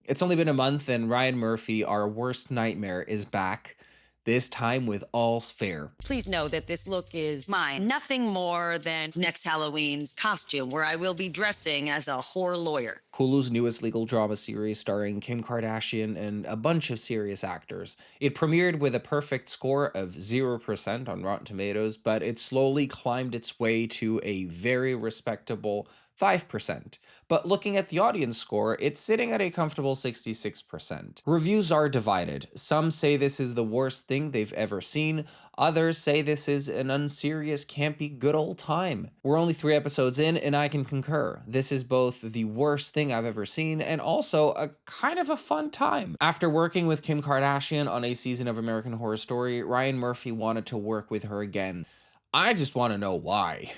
It's only been a month and Ryan Murphy, our worst nightmare, is back, this time with All's Fair. Please know that this look is mine. Nothing more than next Halloween's costume, where I will be dressing as a whore lawyer. Hulu's newest legal drama series starring Kim Kardashian and a bunch of serious actors. It premiered with a perfect score of 0% on Rotten Tomatoes, but it slowly climbed its way to a very respectable 5%. But looking at the audience score, it's sitting at a comfortable 66%. Reviews are divided. Some say this is the worst thing they've ever seen. Others say this is an unserious, campy, good old time. We're only 3 episodes in, and I can concur. This is both the worst thing I've ever seen and also a kind of a fun time. After working with Kim Kardashian on a season of American Horror Story, Ryan Murphy wanted to work with her again. I just want to know why.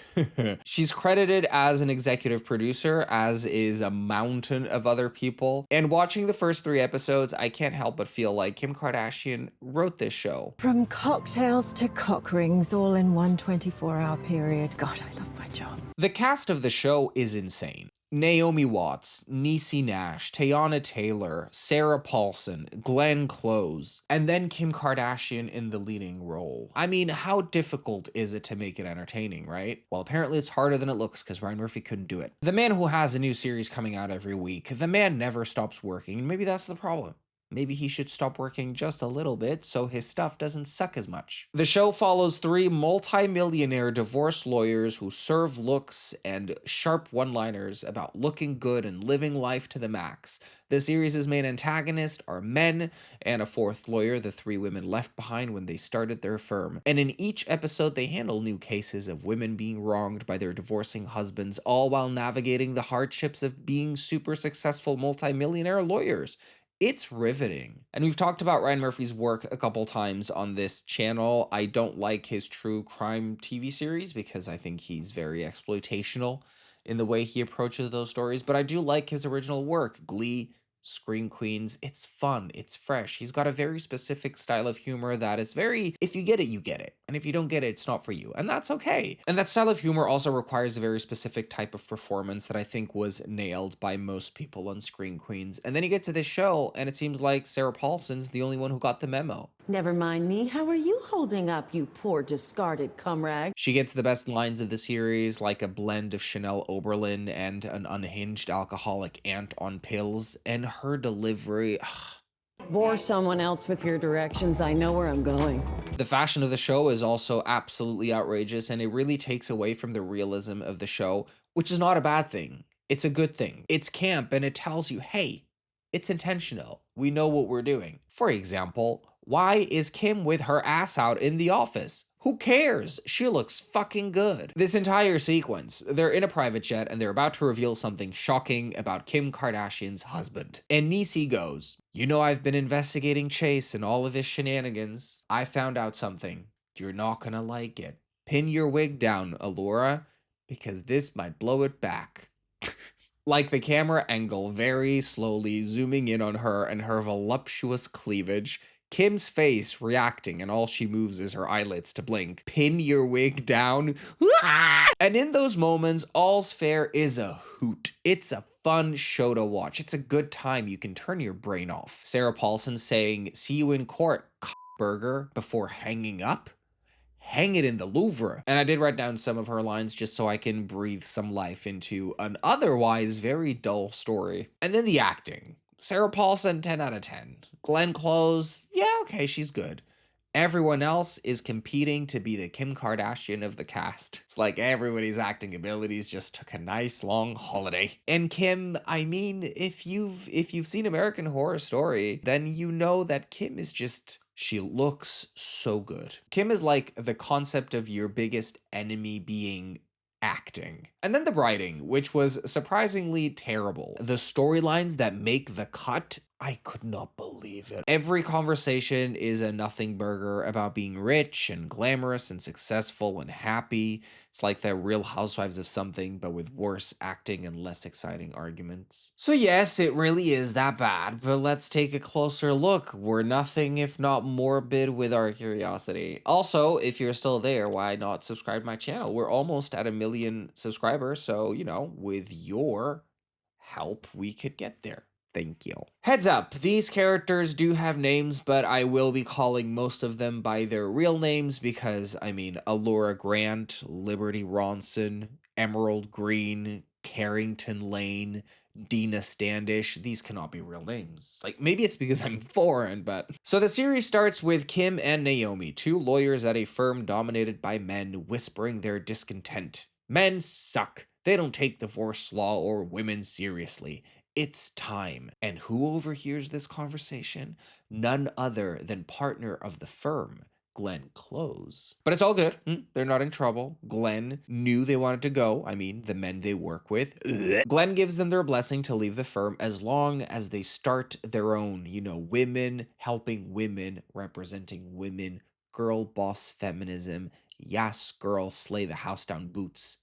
She's credited as an executive producer, as is a mountain of other people. And watching the first 3 episodes, I can't help but feel like Kim Kardashian wrote this show. From cocktails to cock rings, all in one 24-hour period. God, I love my job. The cast of the show is insane. Naomi Watts, Niecy Nash, Teyana Taylor, Sarah Paulson, Glenn Close, and then Kim Kardashian in the leading role. I mean, how difficult is it to make it entertaining, right? Well, apparently it's harder than it looks because Ryan Murphy couldn't do it. The man who has a new series coming out every week, the man never stops working, and maybe that's the problem. Maybe he should stop working just a little bit so his stuff doesn't suck as much. The show follows 3 multi-millionaire divorce lawyers who serve looks and sharp one-liners about looking good and living life to the max. The series' main antagonists are men and a 4th lawyer, the 3 women left behind when they started their firm. And in each episode, they handle new cases of women being wronged by their divorcing husbands, all while navigating the hardships of being super successful multi-millionaire lawyers. It's riveting. And we've talked about Ryan Murphy's work a couple times on this channel. I don't like his true crime TV series because I think he's very exploitational in the way he approaches those stories, but I do like his original work, Glee, Scream Queens. It's fun, it's fresh. He's got a very specific style of humor that is very, if you get it, you get it. And if you don't get it, it's not for you. And that's okay. And that style of humor also requires a very specific type of performance that I think was nailed by most people on Scream Queens. And then you get to this show, and it seems like Sarah Paulson's the only one who got the memo. Never mind me. How are you holding up, you poor discarded cumrag? She gets the best lines of the series, like a blend of Chanel Oberlin and an unhinged alcoholic aunt on pills, and her delivery. Bore someone else with your directions. I know where I'm going. The fashion of the show is also absolutely outrageous, and it really takes away from the realism of the show, which is not a bad thing. It's a good thing. It's camp, and it tells you, hey, it's intentional. We know what we're doing. For example, why is Kim with her ass out in the office? Who cares? She looks fucking good. This entire sequence, they're in a private jet and they're about to reveal something shocking about Kim Kardashian's husband. And Niecy goes, you know, I've been investigating Chase and all of his shenanigans. I found out something. You're not gonna like it. Pin your wig down, Allura, because this might blow it back. Like the camera angle very slowly zooming in on her and her voluptuous cleavage, Kim's face reacting, and all she moves is her eyelids to blink. Pin your wig down. And in those moments, All's Fair is a hoot. It's a fun show to watch. It's a good time. You can turn your brain off. Sarah Paulson saying, see you in court, burger, before hanging up. Hang it in the Louvre. And I did write down some of her lines just so I can breathe some life into an otherwise very dull story. And then the acting. Sarah Paulson, 10 out of 10. Glenn Close, yeah, okay, she's good. Everyone else is competing to be the Kim Kardashian of the cast. It's like everybody's acting abilities just took a nice long holiday. And Kim, I mean, if you've seen American Horror Story, then you know that Kim is just, she looks so good. Kim is like the concept of your biggest enemy being acting. And then the writing, which was surprisingly terrible. The storylines that make the cut, I could not believe it. Every conversation is a nothing burger about being rich and glamorous and successful and happy. It's like the Real Housewives of something, but with worse acting and less exciting arguments. So yes, it really is that bad, but let's take a closer look. We're nothing if not morbid with our curiosity. Also, if you're still there, why not subscribe to my channel? We're almost at 1 million subscribers, so, you know, with your help, we could get there. Thank you. Heads up, these characters do have names, but I will be calling most of them by their real names because, I mean, Allura Grant, Liberty Ronson, Emerald Green, Carrington Lane, Dina Standish, these cannot be real names. Like, maybe it's because I'm foreign, but... So the series starts with Kim and Naomi, two lawyers at a firm dominated by men whispering their discontent. Men suck. They don't take divorce law or women seriously. It's time. And who overhears this conversation? None other than partner of the firm, Glenn Close. But it's all good. They're not in trouble. Glenn knew they wanted to go. I mean, the men they work with. Glenn gives them their blessing to leave the firm as long as they start their own, women helping women, representing women, girl boss feminism. Yes, girl, slay the house down boots.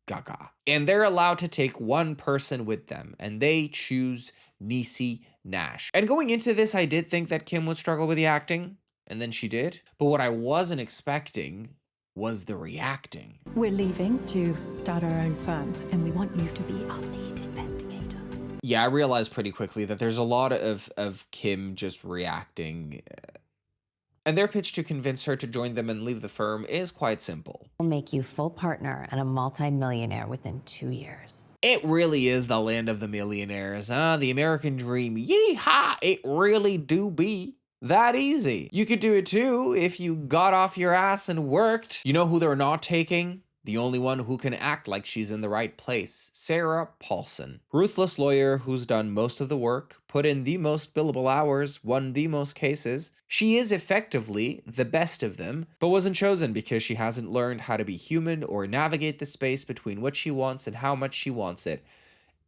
Gaga. And they're allowed to take one person with them, and they choose Niecy Nash. And going into this, I did think that Kim would struggle with the acting, and then she did. But what I wasn't expecting was the reacting. We're leaving to start our own firm, and we want you to be our lead investigator. Yeah, I realized pretty quickly that there's a lot of Kim just reacting. And their pitch to convince her to join them and leave the firm is quite simple. We'll make you full partner and a multi-millionaire within 2 years. It really is the land of the millionaires, huh? The American dream. Yeehaw! It really do be that easy. You could do it too if you got off your ass and worked. You know who they're not taking? The only one who can act like she's in the right place, Sarah Paulson. Ruthless lawyer who's done most of the work, put in the most billable hours, won the most cases. She is effectively the best of them, but wasn't chosen because she hasn't learned how to be human or navigate the space between what she wants and how much she wants it.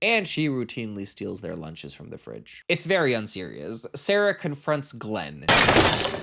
And she routinely steals their lunches from the fridge. It's very unserious. Sarah confronts Glenn.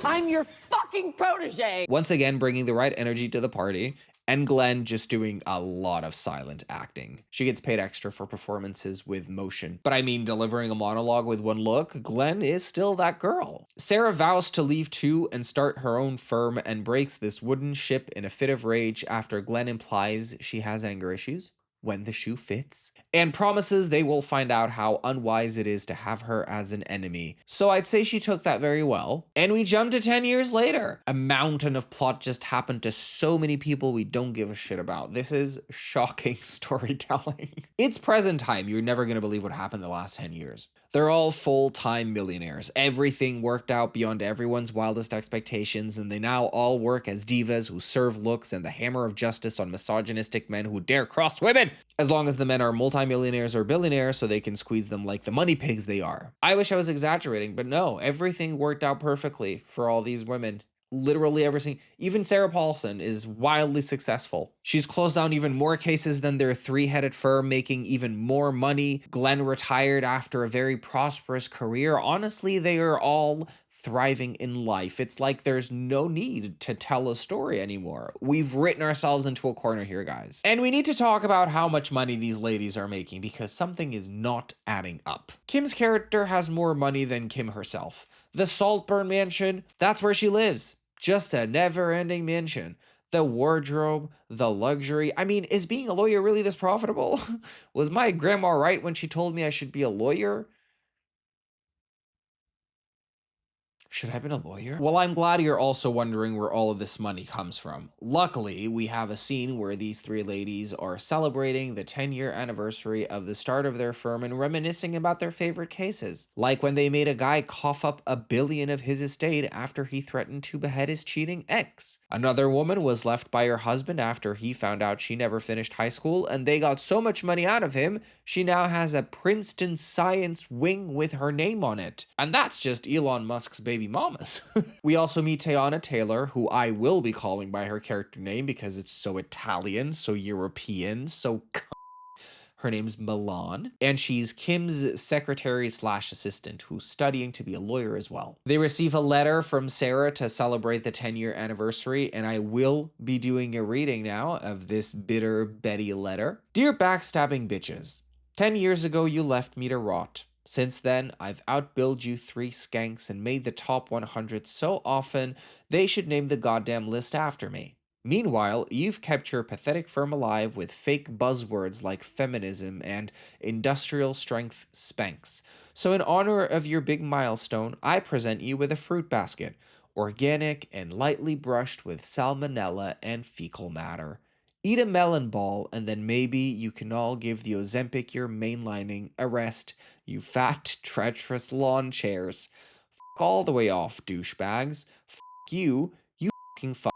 I'm your fucking protege! Once again, bringing the right energy to the party. And Glenn just doing a lot of silent acting. She gets paid extra for performances with motion. But I mean, delivering a monologue with one look, Glenn is still that girl. Sarah vows to leave too and start her own firm and breaks this wooden ship in a fit of rage after Glenn implies she has anger issues. When the shoe fits, and promises they will find out how unwise it is to have her as an enemy. So I'd say she took that very well. And we jump to 10 years later. A mountain of plot just happened to so many people we don't give a shit about. This is shocking storytelling. It's present time. You're never gonna believe what happened the last 10 years. They're all full-time millionaires. Everything worked out beyond everyone's wildest expectations, and they now all work as divas who serve looks and the hammer of justice on misogynistic men who dare cross women, as long as the men are multimillionaires or billionaires so they can squeeze them like the money pigs they are. I wish I was exaggerating, but no, everything worked out perfectly for all these women. Literally everything. Even Sarah Paulson is wildly successful. She's closed down even more cases than their three-headed firm, making even more money. Glenn retired after a very prosperous career. Honestly, they are all thriving in life. It's like there's no need to tell a story anymore. We've written ourselves into a corner here, guys. And we need to talk about how much money these ladies are making because something is not adding up. Kim's character has more money than Kim herself. The Saltburn Mansion, that's where she lives. Just a never-ending mansion. The wardrobe, the luxury. I mean, is being a lawyer really this profitable? Was my grandma right when she told me I should be a lawyer? Should I have been a lawyer? Well, I'm glad you're also wondering where all of this money comes from. Luckily, we have a scene where these three ladies are celebrating the 10-year anniversary of the start of their firm and reminiscing about their favorite cases. Like when they made a guy cough up $1 billion of his estate after he threatened to behead his cheating ex. Another woman was left by her husband after he found out she never finished high school, and they got so much money out of him, she now has a Princeton science wing with her name on it. And that's just Elon Musk's baby mamas. We also meet Teyana Taylor, who I will be calling by her character name because it's so Italian, so European, so her name's Milan, and she's Kim's secretary/assistant who's studying to be a lawyer as well. They receive a letter from Sarah to celebrate the 10-year anniversary, and I will be doing a reading now of this bitter Betty letter. Dear backstabbing bitches, 10 years ago you left me to rot. Since then, I've outbilled you 3 skanks and made the top 100 so often they should name the goddamn list after me. Meanwhile, you've kept your pathetic firm alive with fake buzzwords like feminism and industrial strength Spanx. So in honor of your big milestone, I present you with a fruit basket, organic and lightly brushed with salmonella and fecal matter. Eat a melon ball, and then maybe you can all give the Ozempic you're mainlining a rest, you fat, treacherous lawn chairs. F all the way off, douchebags. F you, you fucking fuck.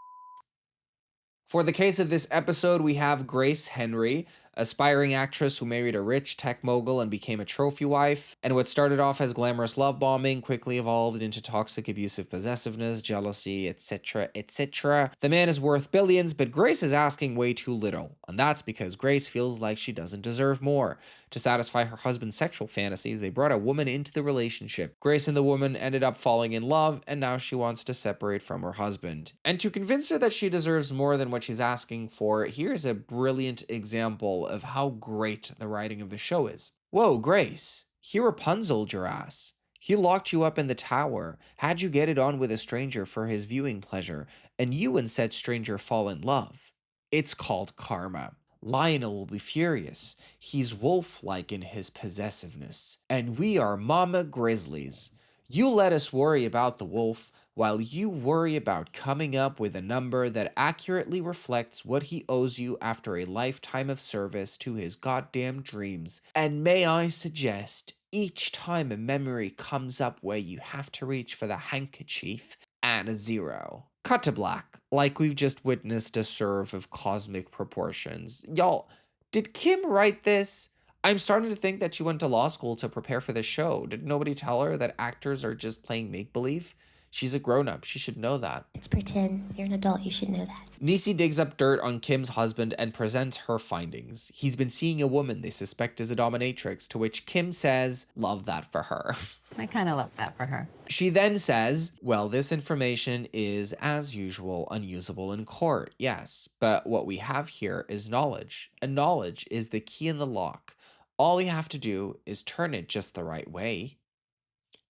For the case of this episode, we have Grace Henry, aspiring actress who married a rich tech mogul and became a trophy wife. And what started off as glamorous love bombing quickly evolved into toxic abusive possessiveness, jealousy, etc., etc. The man is worth billions, but Grace is asking way too little. And that's because Grace feels like she doesn't deserve more. To satisfy her husband's sexual fantasies, they brought a woman into the relationship. Grace and the woman ended up falling in love, and now she wants to separate from her husband. And to convince her that she deserves more than what she's asking for, here's a brilliant example of how great the writing of the show is. Whoa, Grace, he Rapunzel'd your ass. He locked you up in the tower, had you get it on with a stranger for his viewing pleasure, and you and said stranger fall in love. It's called karma. Lionel will be furious. He's wolf-like in his possessiveness. And we are mama grizzlies. You let us worry about the wolf, while you worry about coming up with a number that accurately reflects what he owes you after a lifetime of service to his goddamn dreams. And may I suggest, each time a memory comes up where you have to reach for the handkerchief, add a 0. Cut to black, like we've just witnessed a serve of cosmic proportions. Y'all, did Kim write this? I'm starting to think that she went to law school to prepare for this show. Did nobody tell her that actors are just playing make-believe? She's a grown-up. She should know that. It's pretend. You're an adult. You should know that. Niecy digs up dirt on Kim's husband and presents her findings. He's been seeing a woman they suspect is a dominatrix, to which Kim says, love that for her. I kind of love that for her. She then says, well, this information is, as usual, unusable in court. Yes, but what we have here is knowledge, and knowledge is the key in the lock. All we have to do is turn it just the right way.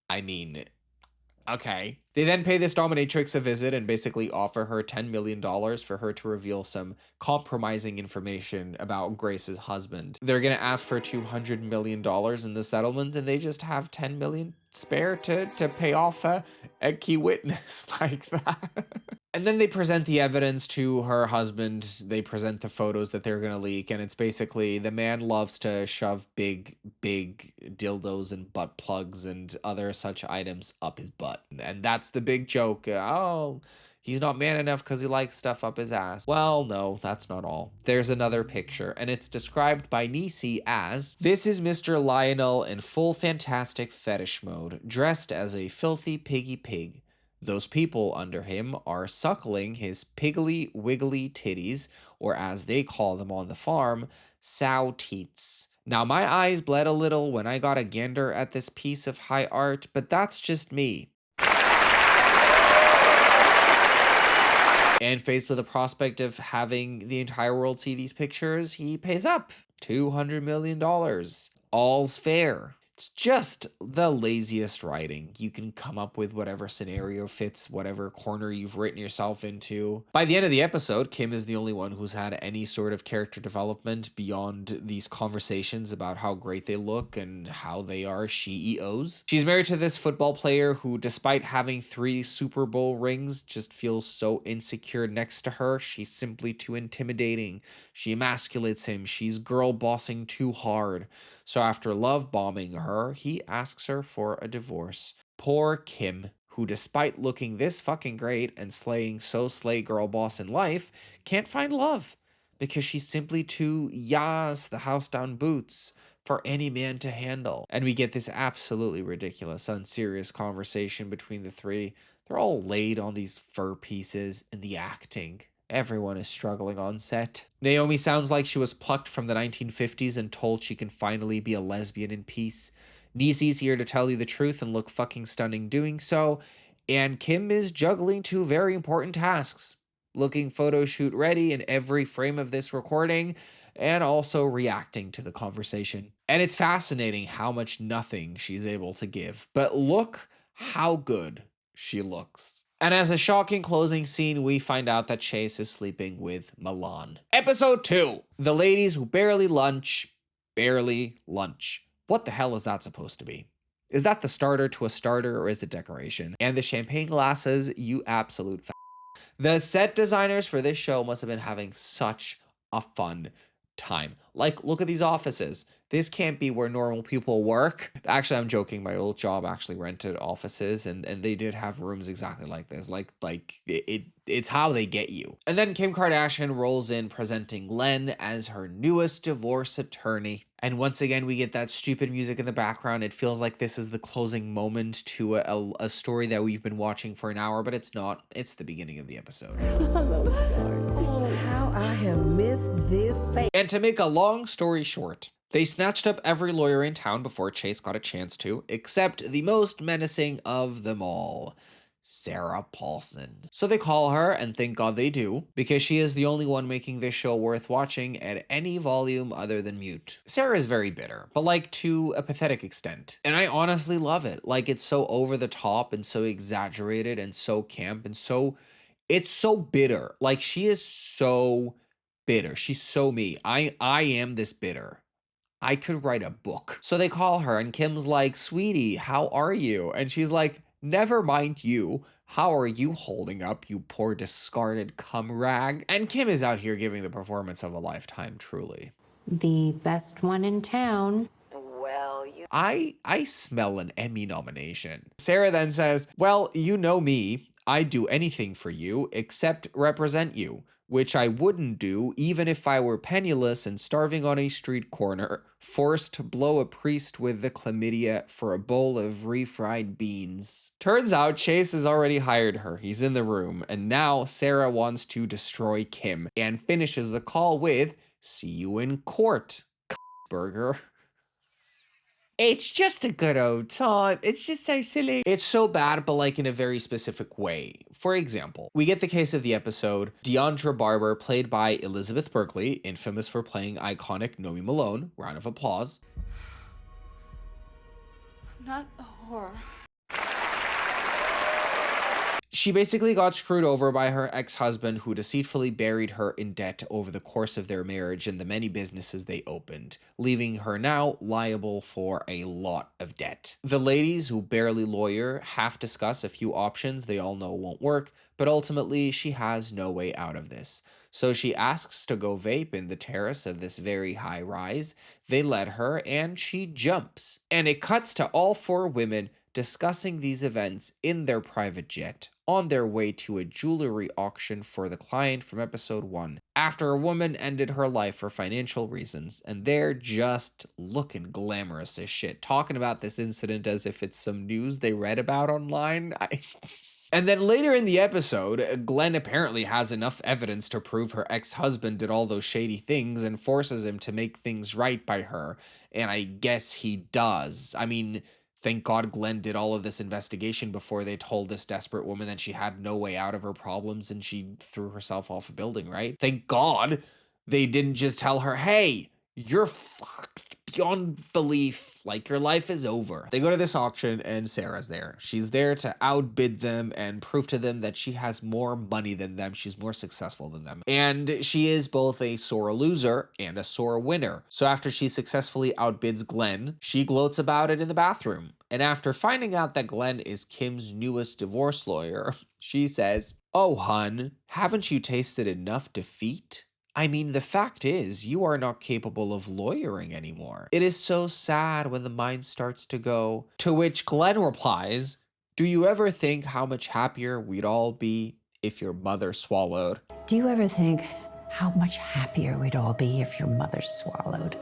I mean, okay. They then pay this dominatrix a visit and basically offer her $10 million for her to reveal some compromising information about Grace's husband. They're going to ask for $200 million in the settlement, and they just have $10 million spare to pay off a key witness like that. And then they present the evidence to her husband. They present the photos that they're going to leak. And it's basically the man loves to shove big dildos and butt plugs and other such items up his butt. And that's the big joke. Oh, he's not man enough because he likes stuff up his ass. Well, no, that's not all. There's another picture, and it's described by Niecy as, this is Mr. Lionel in full fantastic fetish mode, dressed as a filthy piggy pig. Those people under him are suckling his piggly wiggly titties, or as they call them on the farm, sow teats. Now my eyes bled a little when I got a gander at this piece of high art, but that's just me. And faced with the prospect of having the entire world see these pictures, he pays up $200 million. All's fair. It's just the laziest writing. You can come up with whatever scenario fits whatever corner you've written yourself into. By the end of the episode, Kim is the only one who's had any sort of character development beyond these conversations about how great they look and how they are CEOs. She's married to this football player who, despite having 3 Super Bowl rings, just feels so insecure next to her. She's simply too intimidating. She emasculates him. She's girl bossing too hard. So after love bombing her, he asks her for a divorce. Poor Kim, who despite looking this fucking great and slaying so slay girl boss in life, can't find love because she's simply too yas the house down boots for any man to handle. And we get this absolutely ridiculous, unserious conversation between the three. They're all laid on these fur pieces, and the acting. Everyone is struggling on set. Naomi sounds like she was plucked from the 1950s and told she can finally be a lesbian in peace. Niecy's here to tell you the truth and look fucking stunning doing so. And Kim is juggling 2 very important tasks. Looking photo shoot ready in every frame of this recording, and also reacting to the conversation. And it's fascinating how much nothing she's able to give. But look how good she looks. And as a shocking closing scene, we find out that Chase is sleeping with Milan. Episode 2. The ladies who barely lunch. What the hell is that supposed to be? Is that the starter to a starter or is it decoration? And the champagne glasses, you absolute the set designers for this show must have been having such a fun time. Like, look at these offices. This can't be where normal people work. Actually, I'm joking. My old job actually rented offices and they did have rooms exactly like this. It's how they get you. And then Kim Kardashian rolls in presenting Glenn as her newest divorce attorney. And once again, we get that stupid music in the background. It feels like this is the closing moment to a story that we've been watching for an hour, but it's not. It's the beginning of the episode. How I have missed this face. And to make a long story short, they snatched up every lawyer in town before Chase got a chance to, except the most menacing of them all, Sarah Paulson. So they call her, and thank God they do, because she is the only one making this show worth watching at any volume other than mute. Sarah is very bitter, but like to a pathetic extent. And I honestly love it. Like, it's so over the top and so exaggerated and so camp and it's so bitter. Like, she is so bitter. She's so me. I am this bitter. I could write a book. So they call her and Kim's like, sweetie, how are you? And she's like, never mind you. How are you holding up, you poor discarded cum rag? And Kim is out here giving the performance of a lifetime, truly. The best one in town. I smell an Emmy nomination. Sarah then says, well, you know me. I'd do anything for you except represent you, which I wouldn't do even if I were penniless and starving on a street corner, forced to blow a priest with the chlamydia for a bowl of refried beans. Turns out Chase has already hired her. He's in the room, and now Sarah wants to destroy Kim and finishes the call with, see you in court, burger. It's just a good old time. It's just so silly. It's so bad, but like in a very specific way. For example, we get the case of the episode, Deandra Barber, played by Elizabeth Berkley, infamous for playing iconic Nomi Malone. Round of applause. I'm not a whore. She basically got screwed over by her ex-husband who deceitfully buried her in debt over the course of their marriage and the many businesses they opened, leaving her now liable for a lot of debt. The ladies, who barely lawyer, half discuss a few options they all know won't work, but ultimately she has no way out of this. So she asks to go vape in the terrace of this very high rise. They let her and she jumps. And it cuts to all four women discussing these events in their private jet on their way to a jewelry auction for the client from episode 1, after a woman ended her life for financial reasons, and they're just looking glamorous as shit, talking about this incident as if it's some news they read about online. And then later in the episode, Glenn apparently has enough evidence to prove her ex-husband did all those shady things and forces him to make things right by her, and I guess he does. I mean, thank God Glenn did all of this investigation before they told this desperate woman that she had no way out of her problems and she threw herself off a building, right? Thank God they didn't just tell her, hey, you're fucked beyond belief. Like, your life is over. They go to this auction and Sarah's there. She's there to outbid them and prove to them that she has more money than them. She's more successful than them. And she is both a sore loser and a sore winner. So after she successfully outbids Glenn, she gloats about it in the bathroom. And after finding out that Glenn is Kim's newest divorce lawyer, she says, oh, hun, haven't you tasted enough defeat? I mean, the fact is, you are not capable of lawyering anymore. It is so sad when the mind starts to go. To which Glenn replies, do you ever think how much happier we'd all be if your mother swallowed? Do you ever think how much happier we'd all be if your mother swallowed?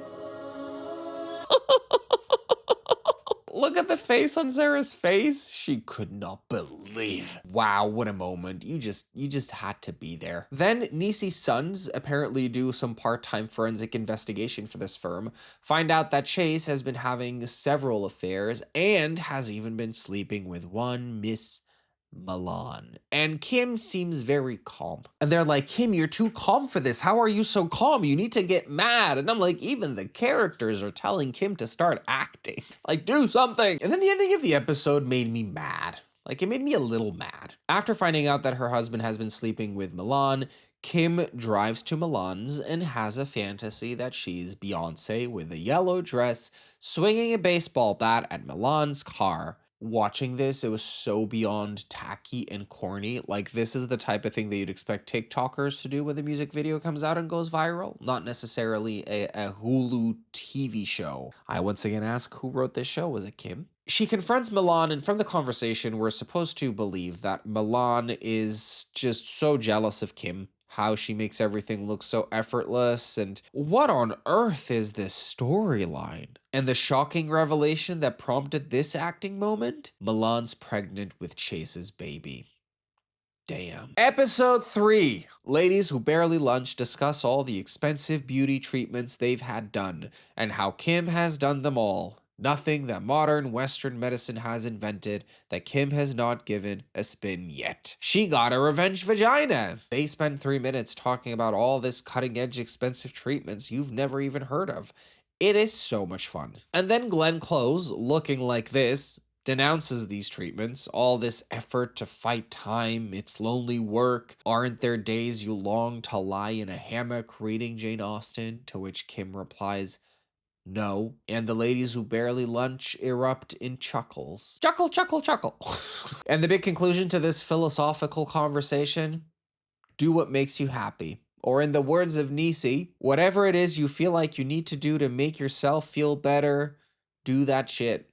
Look at the face on Sarah's face. She could not believe. Wow, what a moment. You just had to be there. Then Niecy's sons apparently do some part-time forensic investigation for this firm, find out that Chase has been having several affairs and has even been sleeping with one Miss Milan. And Kim seems very calm. And they're like, Kim, you're too calm for this. How are you so calm? You need to get mad. And I'm like, even the characters are telling Kim to start acting. Like, do something. And then the ending of the episode made me mad. Like, it made me a little mad. After finding out that her husband has been sleeping with Milan, Kim drives to Milan's and has a fantasy that she's Beyonce with a yellow dress swinging a baseball bat at Milan's car. Watching this, it was so beyond tacky and corny. Like, this is the type of thing that you'd expect TikTokers to do when the music video comes out and goes viral, not necessarily a Hulu TV show. I once again ask, who wrote this show? Was it Kim? She confronts Milan, and from the conversation, we're supposed to believe that Milan is just so jealous of Kim, how she makes everything look so effortless, and what on earth is this storyline? And the shocking revelation that prompted this acting moment? Milan's pregnant with Chase's baby. Damn. Episode 3. Ladies who barely lunch discuss all the expensive beauty treatments they've had done, and how Kim has done them all. Nothing that modern Western medicine has invented that Kim has not given a spin yet. She got a revenge vagina. They spend 3 minutes talking about all this cutting-edge expensive treatments you've never even heard of. It is so much fun. And then Glenn Close, looking like this, denounces these treatments, all this effort to fight time, it's lonely work, aren't there days you long to lie in a hammock reading Jane Austen? To which Kim replies, no. And the ladies who barely lunch erupt in chuckles. Chuckle, chuckle, chuckle. And the big conclusion to this philosophical conversation, do what makes you happy. Or in the words of Nisi, whatever it is you feel like you need to do to make yourself feel better, do that shit.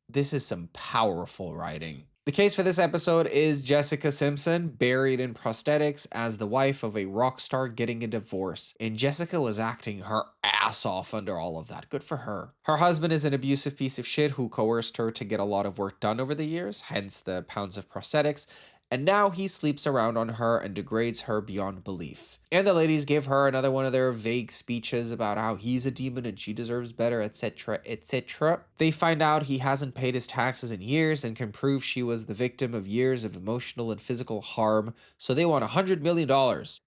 This is some powerful writing. The case for this episode is Jessica Simpson, buried in prosthetics as the wife of a rock star getting a divorce. And Jessica was acting her ass off under all of that. Good for her. Her husband is an abusive piece of shit who coerced her to get a lot of work done over the years, hence the pounds of prosthetics. And now he sleeps around on her and degrades her beyond belief. And the ladies give her another one of their vague speeches about how he's a demon and she deserves better, etc., etc. They find out he hasn't paid his taxes in years and can prove she was the victim of years of emotional and physical harm, so they want $100 million.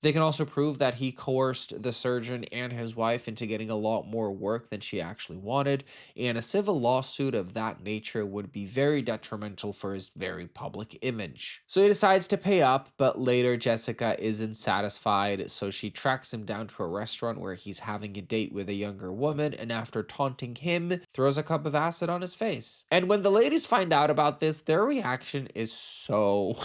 They can also prove that he coerced the surgeon and his wife into getting a lot more work than she actually wanted, and a civil lawsuit of that nature would be very detrimental for his very public image. So he decides to pay up, but later Jessica isn't satisfied, so she tracks him down to a restaurant where he's having a date with a younger woman, and after taunting him, throws a cup of acid on his face. And when the ladies find out about this, their reaction is so...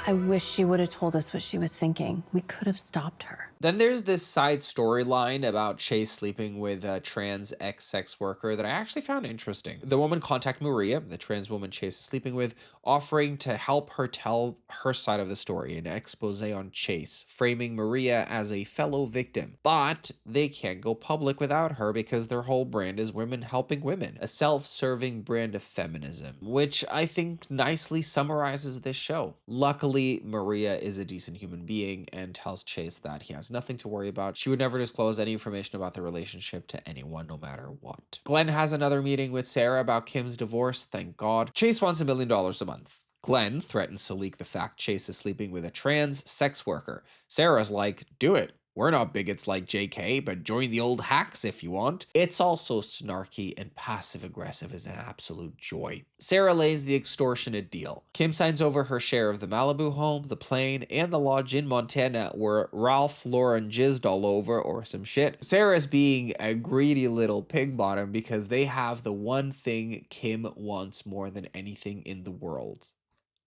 I wish she would have told us what she was thinking. We could have stopped her. Then there's this side storyline about Chase sleeping with a trans ex-sex worker that I actually found interesting. The woman contacted Maria, the trans woman Chase is sleeping with, offering to help her tell her side of the story, an expose on Chase, framing Maria as a fellow victim. But they can't go public without her because their whole brand is women helping women, a self-serving brand of feminism, which I think nicely summarizes this show. Luckily, Maria is a decent human being and tells Chase that he has nothing to worry about. She would never disclose any information about the relationship to anyone, no matter what. Glenn has another meeting with Sarah about Kim's divorce, thank God. Chase wants $1 million a month. Glenn threatens to leak the fact Chase is sleeping with a trans sex worker. Sarah's like, do it. We're not bigots like JK, but join the old hacks if you want. It's also snarky and passive-aggressive as an absolute joy. Sarah lays the extortionate deal. Kim signs over her share of the Malibu home, the plane, and the lodge in Montana where Ralph Lauren jizzed all over or some shit. Sarah's being a greedy little pig bottom because they have the one thing Kim wants more than anything in the world.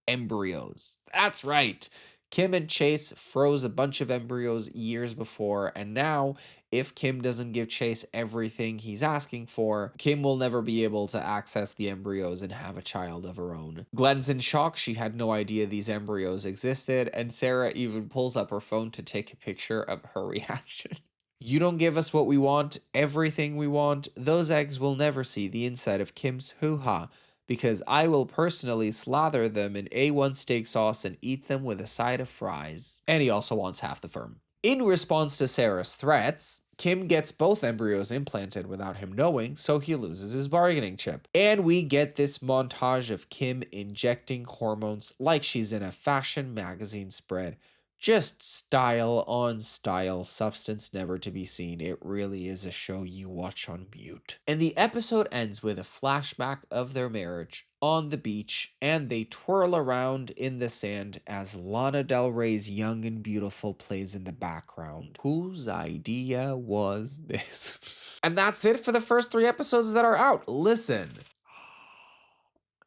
Embryos. That's right. Kim and Chase froze a bunch of embryos years before, and now, if Kim doesn't give Chase everything he's asking for, Kim will never be able to access the embryos and have a child of her own. Glenn's in shock, she had no idea these embryos existed, and Sarah even pulls up her phone to take a picture of her reaction. You don't give us what we want, everything we want, those eggs will never see the inside of Kim's hoo-ha, because I will personally slather them in A1 steak sauce and eat them with a side of fries. And he also wants half the firm. In response to Sarah's threats, Kim gets both embryos implanted without him knowing, so he loses his bargaining chip. And we get this montage of Kim injecting hormones like she's in a fashion magazine spread Just style on style, substance never to be seen. It really is a show you watch on mute. And the episode ends with a flashback of their marriage on the beach, and they twirl around in the sand as Lana Del Rey's Young and Beautiful plays in the background. Whose idea was this? And that's it for the first 3 episodes that are out. Listen,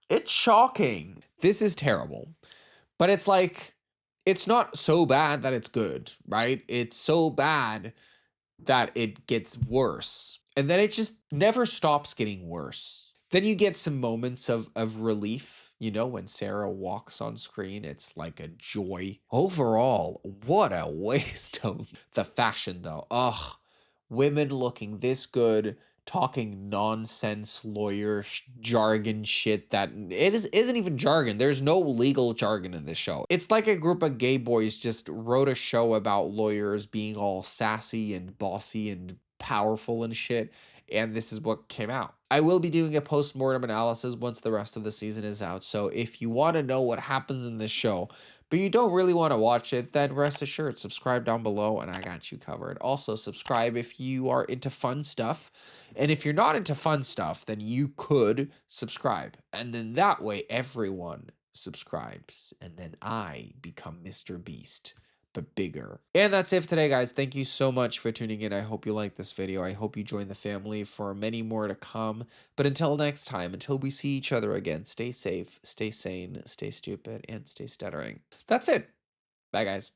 it's shocking. This is terrible. But it's like, it's not so bad that it's good, right? It's so bad that it gets worse. And then it just never stops getting worse. Then you get some moments of relief, you know, when Sarah walks on screen, it's like a joy. Overall, what a waste of the fashion though. Ugh, women looking this good, talking nonsense lawyer jargon shit that isn't even jargon. There's no legal jargon in this show. It's like a group of gay boys just wrote a show about lawyers being all sassy and bossy and powerful and shit, and this is what came out. I will be doing a post-mortem analysis once the rest of the season is out, so if you want to know what happens in this show, but you don't really want to watch it, then rest assured, subscribe down below and I got you covered. Also, subscribe if you are into fun stuff. And if you're not into fun stuff, then you could subscribe. And then that way, everyone subscribes. And then I become Mr. Beast, but bigger. And that's it for today, guys. Thank you so much for tuning in. I hope you liked this video. I hope you join the family for many more to come. But until next time, until we see each other again, stay safe, stay sane, stay stupid, and stay stuttering. That's it. Bye, guys.